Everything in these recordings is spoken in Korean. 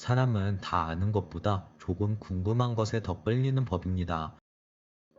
사람은 다 아는 것보다 조금 궁금한 것에 더 끌리는 법입니다.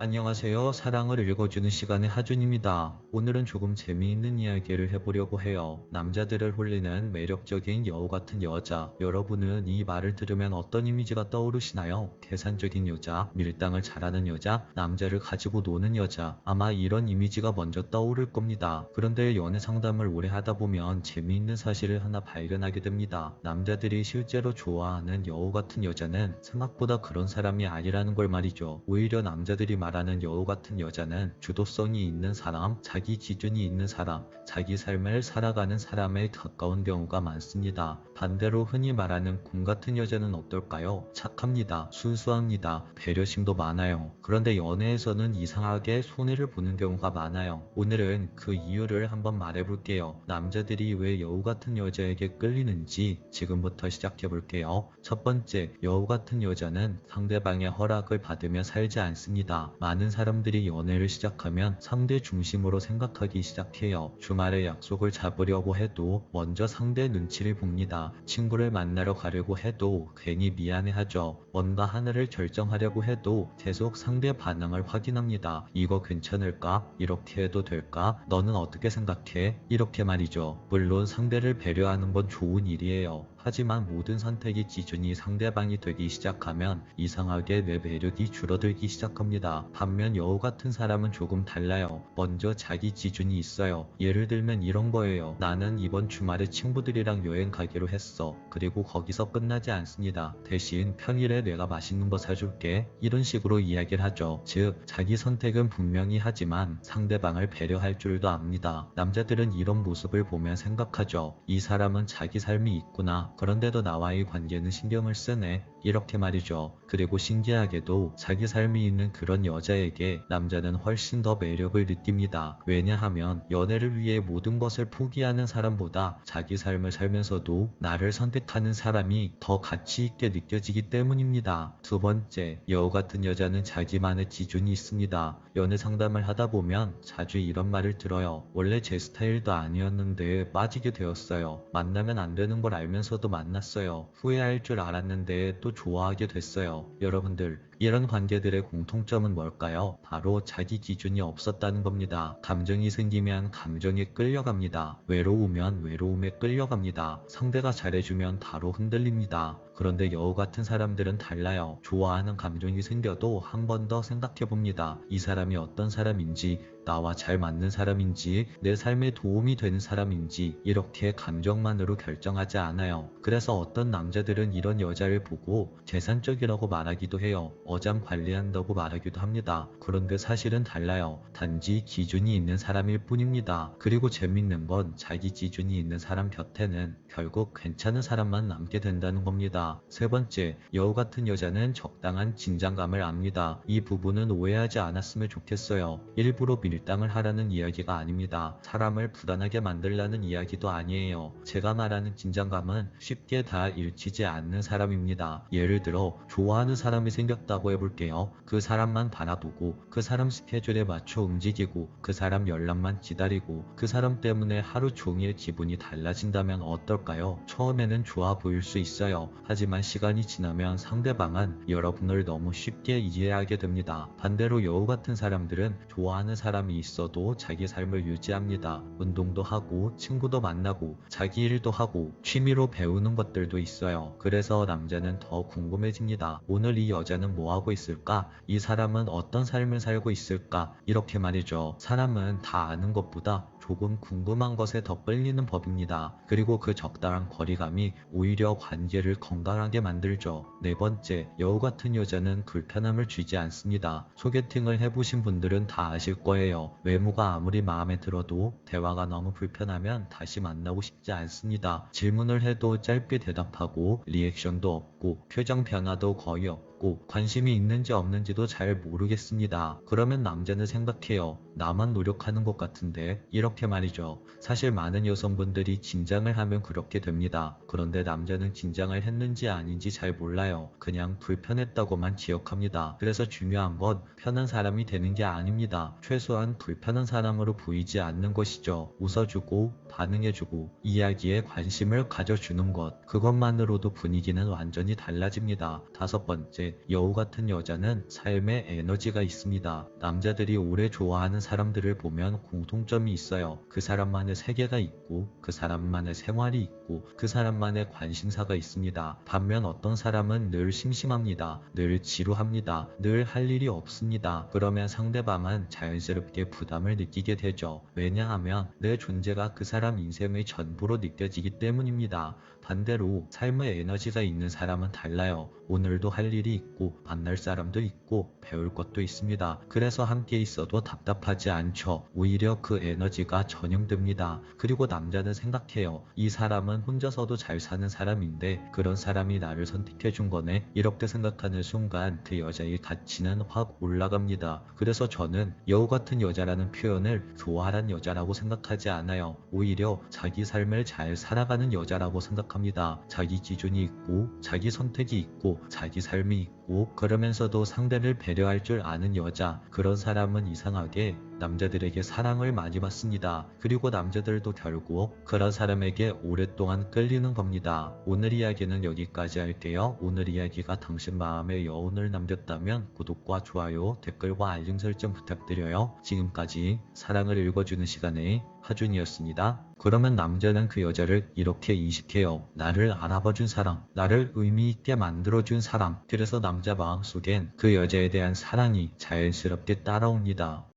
안녕하세요. 사랑을 읽어주는 시간의 하준입니다. 오늘은 조금 재미있는 이야기를 해보려고 해요. 남자들을 홀리는 매력적인 여우 같은 여자. 여러분은 이 말을 들으면 어떤 이미지가 떠오르시나요? 계산적인 여자, 밀당을 잘하는 여자, 남자를 가지고 노는 여자. 아마 이런 이미지가 먼저 떠오를 겁니다. 그런데 연애 상담을 오래 하다 보면 재미있는 사실을 하나 발견하게 됩니다. 남자들이 실제로 좋아하는 여우 같은 여자는 생각보다 그런 사람이 아니라는 걸 말이죠. 오히려 남자들이 말하는 여우 같은 여자는 주도성이 있는 사람, 자기 기준이 있는 사람, 자기 삶을 살아가는 사람에 가까운 경우가 많습니다. 반대로 흔히 말하는 곰 같은 여자는 어떨까요? 착합니다. 순수합니다. 배려심도 많아요. 그런데 연애에서는 이상하게 손해를 보는 경우가 많아요. 오늘은 그 이유를 한번 말해볼게요. 남자들이 왜 여우 같은 여자에게 끌리는지 지금부터 시작해볼게요. 첫 번째, 여우 같은 여자는 상대방의 허락을 받으며 살지 않습니다. 많은 사람들이 연애를 시작하면 상대 중심으로 생각하기 시작해요. 주말에 약속을 잡으려고 해도 먼저 상대 눈치를 봅니다. 친구를 만나러 가려고 해도 괜히 미안해하죠. 뭔가 하나를 결정하려고 해도 계속 상대 반응을 확인합니다. 이거 괜찮을까? 이렇게 해도 될까? 너는 어떻게 생각해? 이렇게 말이죠. 물론 상대를 배려하는 건 좋은 일이에요. 하지만 모든 선택의 기준이 상대방이 되기 시작하면 이상하게 내 매력이 줄어들기 시작합니다. 반면 여우 같은 사람은 조금 달라요. 먼저 자기 기준이 있어요. 예를 들면 이런 거예요. 나는 이번 주말에 친구들이랑 여행 가기로 했어. 그리고 거기서 끝나지 않습니다. 대신 평일에 내가 맛있는 거 사줄게. 이런 식으로 이야기를 하죠. 즉, 자기 선택은 분명히 하지만 상대방을 배려할 줄도 압니다. 남자들은 이런 모습을 보면 생각하죠. 이 사람은 자기 삶이 있구나. 그런데도 나와의 관계는 신경을 쓰네. 이렇게 말이죠. 그리고 신기하게도 자기 삶이 있는 그런 여자에게 남자는 훨씬 더 매력을 느낍니다. 왜냐하면 연애를 위해 모든 것을 포기하는 사람보다 자기 삶을 살면서도 나를 선택하는 사람이 더 가치 있게 느껴지기 때문입니다. 두 번째, 여우 같은 여자는 자기만의 기준이 있습니다. 연애 상담을 하다 보면 자주 이런 말을 들어요. 원래 제 스타일도 아니었는데 빠지게 되었어요. 만나면 안 되는 걸 알면서도 만났어요. 후회할 줄 알았는데 또 좋아하게 됐어요. 여러분들, 이런 관계들의 공통점은 뭘까요? 바로 자기 기준이 없었다는 겁니다. 감정이 생기면 감정에 끌려갑니다. 외로우면 외로움에 끌려갑니다. 상대가 잘해주면 바로 흔들립니다. 그런데 여우 같은 사람들은 달라요. 좋아하는 감정이 생겨도 한 번 더 생각해봅니다. 이 사람이 어떤 사람인지, 나와 잘 맞는 사람인지, 내 삶에 도움이 되는 사람인지 이렇게 감정만으로 결정하지 않아요. 그래서 어떤 남자들은 이런 여자를 보고 계산적이라고 말하기도 해요. 어잠 관리한다고 말하기도 합니다. 그런데 사실은 달라요. 단지 기준이 있는 사람일 뿐입니다. 그리고 재밌는 건 자기 기준이 있는 사람 곁에는 결국 괜찮은 사람만 남게 된다는 겁니다. 세 번째, 여우 같은 여자는 적당한 긴장감을 압니다. 이 부분은 오해하지 않았으면 좋겠어요. 일부러 밀당을 하라는 이야기가 아닙니다. 사람을 불안하게 만들라는 이야기도 아니에요. 제가 말하는 긴장감은 쉽게 다 일치지 않는 사람입니다. 예를 들어 좋아하는 사람이 생겼다고 해볼게요. 그 사람만 바라보고 그 사람 스케줄에 맞춰 움직이고 그 사람 연락만 기다리고 그 사람 때문에 하루 종일 기분이 달라진다면 어떨까요? 처음에는 좋아 보일 수 있어요. 하지만 시간이 지나면 상대방은 여러분을 너무 쉽게 이해하게 됩니다. 반대로 여우 같은 사람들은 좋아하는 사람이 있어도 자기 삶을 유지합니다. 운동도 하고 친구도 만나고 자기 일도 하고 취미로 배우는 것들도 있어요. 그래서 남자는 더 궁금해집니다. 오늘 이 여자는 뭐하고 있을까? 이 사람은 어떤 삶을 살고 있을까? 이렇게 말이죠. 사람은 다 아는 것보다 조금 궁금한 것에 더 끌리는 법입니다. 그리고 그 적당한 거리감이 오히려 관계를 건강하게 만들죠. 네 번째, 여우 같은 여자는 불편함을 주지 않습니다. 소개팅을 해보신 분들은 다 아실 거예요. 외모가 아무리 마음에 들어도 대화가 너무 불편하면 다시 만나고 싶지 않습니다. 질문을 해도 짧게 대답하고 리액션도 없고 표정 변화도 거의 없고 관심이 있는지 없는지도 잘 모르겠습니다. 그러면 남자는 생각해요. 나만 노력하는 것 같은데 이렇게 말이죠. 사실 많은 여성분들이 긴장을 하면 그렇게 됩니다. 그런데 남자는 긴장을 했는지 아닌지 잘 몰라요. 그냥 불편했다고만 기억합니다. 그래서 중요한 건 편한 사람이 되는 게 아닙니다. 최소한 불편한 사람으로 보이지 않는 것이죠. 웃어주고 반응해주고 이야기에 관심을 가져주는 것, 그것만으로도 분위기는 완전히 달라집니다. 5번째, 여우 같은 여자는 삶에 에너지가 있습니다. 남자들이 오래 좋아하는 사람들을 보면 공통점이 있어요. 그 사람만의 세계가 있고, 그 사람만의 생활이 있고, 그 사람만의 관심사가 있습니다. 반면 어떤 사람은 늘 심심합니다. 늘 지루합니다. 늘 할 일이 없습니다. 그러면 상대방은 자연스럽게 부담을 느끼게 되죠. 왜냐하면 내 존재가 그 사람 인생의 전부로 느껴지기 때문입니다. 반대로 삶의 에너지가 있는 사람은 달라요. 오늘도 할 일이 있고 만날 사람도 있고 배울 것도 있습니다. 그래서 함께 있어도 답답하지 않죠. 오히려 그 에너지가 전용됩니다. 그리고 남자는 생각해요. 이 사람은 혼자서도 잘 사는 사람인데 그런 사람이 나를 선택해준 거네. 이렇게 생각하는 순간 그 여자의 가치는 확 올라갑니다. 그래서 저는 여우 같은 여자라는 표현을 좋아하는 여자라고 생각하지 않아요. 오히려 자기 삶을 잘 살아가는 여자라고 생각합니다. 자기 기준이 있고 자기 선택이 있고 자기 삶이 있고 그러면서도 상대를 배려할 줄 아는 여자, 그런 사람은 이상하게 남자들에게 사랑을 많이 받습니다. 그리고 남자들도 결국 그런 사람에게 오랫동안 끌리는 겁니다. 오늘 이야기는 여기까지 할게요. 오늘 이야기가 당신 마음에 여운을 남겼다면 구독과 좋아요, 댓글과 알림 설정 부탁드려요. 지금까지 사랑을 읽어주는 시간의 하준이었습니다. 그러면 남자는 그 여자를 이렇게 인식해요. 나를 알아봐준 사람, 나를 의미있게 만들어준 사람. 그래서 남자 마음속엔 그 여자에 대한 사랑이 자연스럽게 따라옵니다.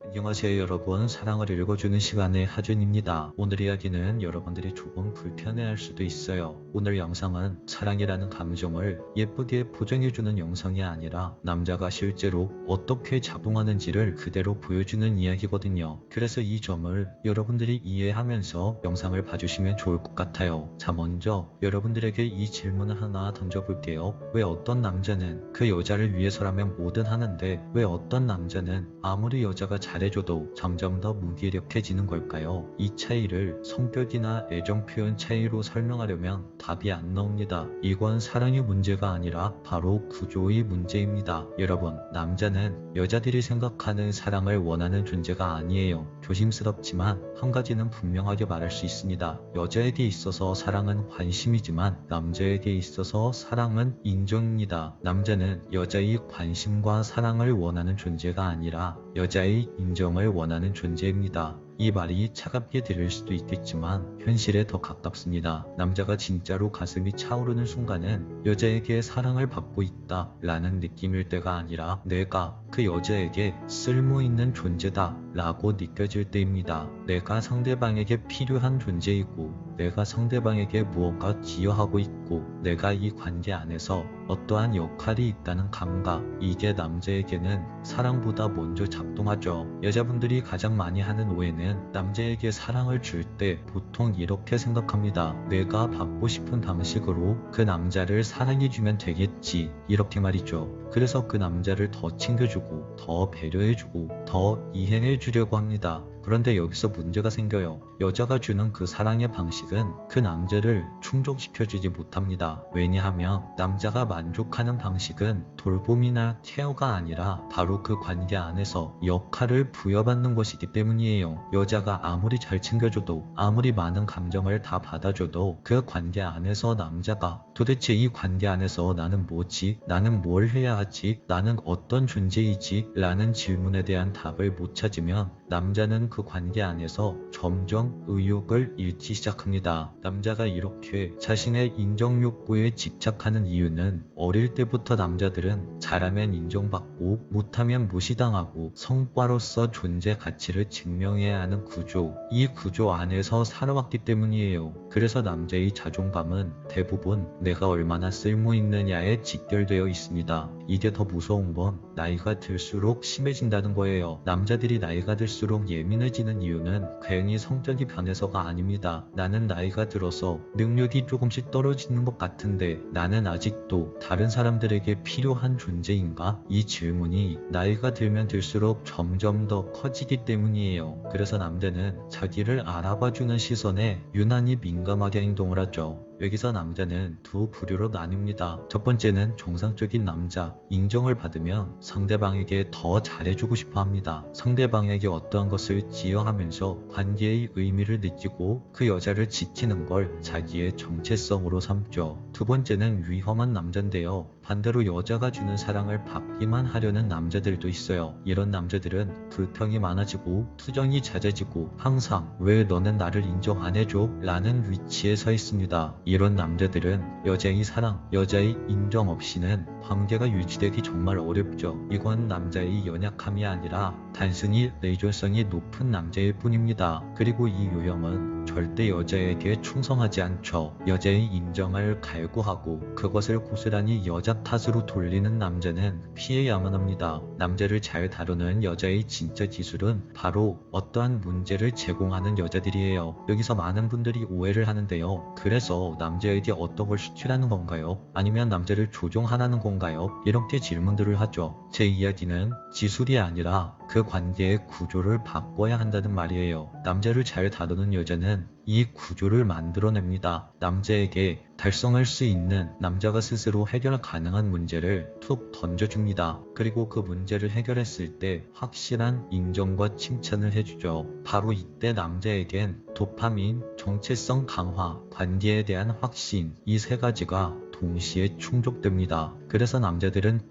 안녕하세요 여러분, 사랑을 읽어주는 시간의 하준입니다. 오늘 이야기는 여러분들이 조금 불편해할 수도 있어요. 오늘 영상은 사랑이라는 감정을 예쁘게 포장해주는 영상이 아니라 남자가 실제로 어떻게 작동하는지를 그대로 보여주는 이야기거든요. 그래서 이 점을 여러분들이 이해하면서 영상을 봐주시면 좋을 것 같아요. 자, 먼저 여러분들에게 이 질문을 하나 던져볼게요. 왜 어떤 남자는 그 여자를 위해서라면 뭐든 하는데 왜 어떤 남자는 아무리 여자가 잘해줘도 점점 더 무기력해지는 걸까요? 이 차이를 성격이나 애정 표현 차이로 설명하려면 답이 안 나옵니다. 이건 사랑의 문제가 아니라 바로 구조의 문제입니다. 여러분, 남자는 여자들이 생각하는 사랑을 원하는 존재가 아니에요. 조심스럽지만 한 가지는 분명하게 말할 수 있습니다. 여자에게 있어서 사랑은 관심이지만 남자에게 있어서 사랑은 인정입니다. 남자는 여자의 관심과 사랑을 원하는 존재가 아니라 여자의 인정을 원하는 존재입니다. 이 말이 차갑게 들릴 수도 있겠지만 현실에 더 가깝습니다. 남자가 진짜로 가슴이 차오르는 순간은 여자에게 사랑을 받고 있다 라는 느낌일 때가 아니라 내가 그 여자에게 쓸모있는 존재다 라고 느껴질 때입니다. 내가 상대방에게 필요한 존재이고 내가 상대방에게 무언가 기여하고 있고 내가 이 관계 안에서 어떠한 역할이 있다는 감각, 이게 남자에게는 사랑보다 먼저 작동하죠. 여자분들이 가장 많이 하는 오해는 남자에게 사랑을 줄 때 보통 이렇게 생각합니다. 내가 받고 싶은 방식으로 그 남자를 사랑해주면 되겠지, 이렇게 말이죠. 그래서 그 남자를 더 챙겨주고 더 배려해주고 더 이해해주려고 합니다. 그런데 여기서 문제가 생겨요. 여자가 주는 그 사랑의 방식은 그 남자를 충족시켜주지 못합니다. 왜냐하면 남자가 만족하는 방식은 돌봄이나 케어가 아니라 바로 그 관계 안에서 역할을 부여받는 것이기 때문이에요. 여자가 아무리 잘 챙겨줘도 아무리 많은 감정을 다 받아줘도 그 관계 안에서 남자가 도대체 이 관계 안에서 나는 뭐지? 나는 뭘 해야 하지? 나는 어떤 존재이지? 라는 질문에 대한 답을 못 찾으면 남자는 그 관계 안에서 점점 의욕을 잃기 시작합니다. 남자가 이렇게 자신의 인정 욕구에 집착하는 이유는 어릴 때부터 남자들은 잘하면 인정받고 못하면 무시당하고 성과로서 존재 가치를 증명해야 하는 구조, 이 구조 안에서 살아왔기 때문이에요. 그래서 남자의 자존감은 대부분 내가 얼마나 쓸모있느냐에 직결되어 있습니다. 이게 더 무서운 건 나이가 들수록 심해진다는 거예요. 남자들이 나이가 들수록 예민해지는 이유는 괜히 성격이 변해서가 아닙니다. 나는 나이가 들어서 능력이 조금씩 떨어지는 것 같은데 나는 아직도 다른 사람들에게 필요한 존재인가? 이 질문이 나이가 들면 들수록 점점 더 커지기 때문이에요. 그래서 남자는 자기를 알아봐주는 시선에 유난히 민감하게 행동을 하죠. 여기서 남자는 두 부류로 나뉩니다. 첫 번째는 정상적인 남자, 인정을 받으면 상대방에게 더 잘해주고 싶어 합니다. 상대방에게 어떠한 것을 지어하면서 관계의 의미를 느끼고 그 여자를 지키는 걸 자기의 정체성으로 삼죠. 두 번째는 위험한 남자인데요. 반대로 여자가 주는 사랑을 받기만 하려는 남자들도 있어요. 이런 남자들은 불평이 많아지고 투정이 잦아지고 항상 왜 너는 나를 인정 안 해줘? 라는 위치에 서 있습니다. 이런 남자들은 여자의 사랑, 여자의 인정 없이는 관계가 유지되기 정말 어렵죠. 이건 남자의 연약함이 아니라 단순히 내조성이 높은 남자일 뿐입니다. 그리고 이 유형은 절대 여자에게 충성하지 않죠. 여자의 인정을 갈구하고 그것을 고스란히 여자 탓으로 돌리는 남자는 피해야만 합니다. 남자를 잘 다루는 여자의 진짜 기술은 바로 어떠한 문제를 제공하는 여자들이에요. 여기서 많은 분들이 오해를 하는데요. 그래서 남자에게 어떤 걸 수출하는 건가요? 아니면 남자를 조종하라는 건가요? 이렇게 질문들을 하죠. 제 이야기는 기술이 아니라 그 관계의 구조를 바꿔야 한다는 말이에요. 남자를 잘 다루는 여자는 이 구조를 만들어냅니다. 남자에게 달성할 수 있는, 남자가 스스로 해결 가능한 문제를 툭 던져줍니다. 그리고 그 문제를 해결했을 때 확실한 인정과 칭찬을 해주죠. 바로 이때 남자에겐 도파민, 정체성 강화, 관계에 대한 확신, 이 세 가지가 동시에 충족됩니다. 그래서 남자들은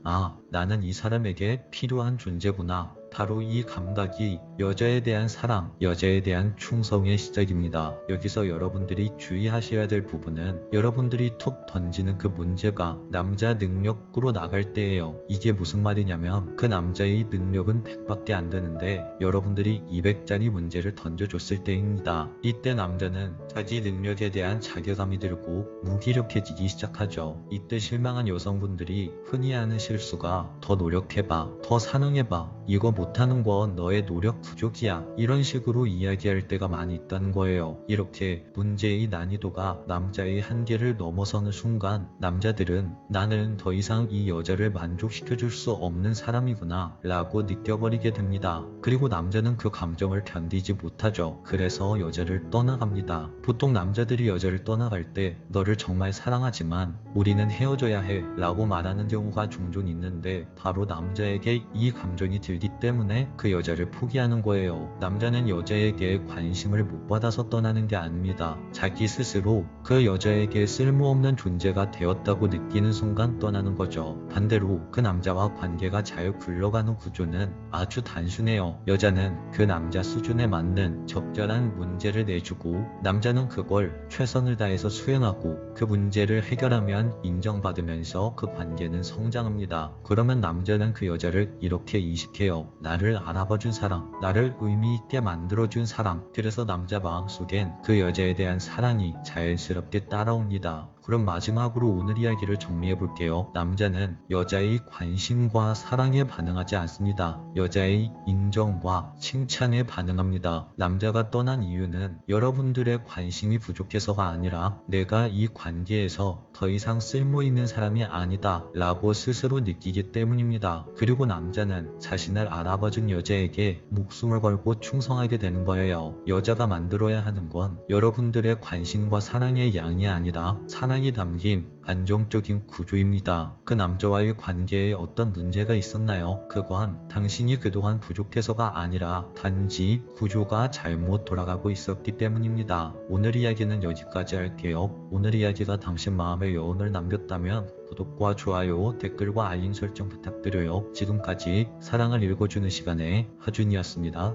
나는 이 사람에게 필요한 존재구나. 바로 이 감각이 여자에 대한 사랑, 여자에 대한 충성의 시작입니다. 여기서 여러분들이 주의하셔야 될 부분은 여러분들이 툭 던지는 그 문제가 남자 능력으로 나갈 때예요. 이게 무슨 말이냐면 그 남자의 능력은 100밖에 안 되는데 여러분들이 200짜리 문제를 던져줬을 때입니다. 이때 남자는 자기 능력에 대한 자괴감이 들고 무기력해지기 시작하죠. 이때 실망한 여성분들이 흔히 하는 실수가 더 노력해봐, 더 사랑해봐, 이거 못하는 건 너의 노력 부족이야, 이런 식으로 이야기할 때가 많이 있다는 거예요. 이렇게 문제의 난이도가 남자의 한계를 넘어서는 순간 남자들은 나는 더 이상 이 여자를 만족시켜줄 수 없는 사람이구나 라고 느껴버리게 됩니다. 그리고 남자는 그 감정을 견디지 못하죠. 그래서 여자를 떠나갑니다. 보통 남자들이 여자를 떠나갈 때 너를 정말 사랑하지만 우리는 헤어져야 해 라고 말하는 경우가 종종 있는데 바로 남자에게 이 감정이 들기 때문에 그 여자를 포기하는 거예요. 남자는 여자에게 관심을 못 받아서 떠나는 게 아닙니다. 자기 스스로 그 여자에게 쓸모없는 존재가 되었다고 느끼는 순간 떠나는 거죠. 반대로 그 남자와 관계가 잘 굴러가는 구조는 아주 단순해요. 여자는 그 남자 수준에 맞는 적절한 문제를 내주고 남자는 그걸 최선을 다해서 수행하고 그 문제를 해결하면 인정받으면서 그 관계는 성장합니다. 그러면 남자는 그 여자를 이렇게 인식해요. 나를 알아봐준 사람, 나를 의미있게 만들어준 사람. 그래서 남자 마음속엔 그 여자에 대한 사랑이 자연스럽게 따라옵니다. 그럼 마지막으로 오늘 이야기를 정리해 볼게요. 남자는 여자의 관심과 사랑에 반응하지 않습니다. 여자의 인정과 칭찬에 반응합니다. 남자가 떠난 이유는 여러분들의 관심이 부족해서가 아니라 내가 이 관계에서 더 이상 쓸모있는 사람이 아니다 라고 스스로 느끼기 때문입니다. 그리고 남자는 자신을 알아봐준 여자에게 목숨을 걸고 충성하게 되는 거예요. 여자가 만들어야 하는 건 여러분들의 관심과 사랑의 양이 아니라 사랑이 담긴 안정적인 구조입니다. 그 남자와의 관계에 어떤 문제가 있었나요? 그건 당신이 그동안 부족해서가 아니라 단지 구조가 잘못 돌아가고 있었기 때문입니다. 오늘 이야기는 여기까지 할게요. 오늘 이야기가 당신 마음에 여운을 남겼다면 구독과 좋아요, 댓글과 알림 설정 부탁드려요. 지금까지 사랑을 읽어주는 시간의 하준이었습니다.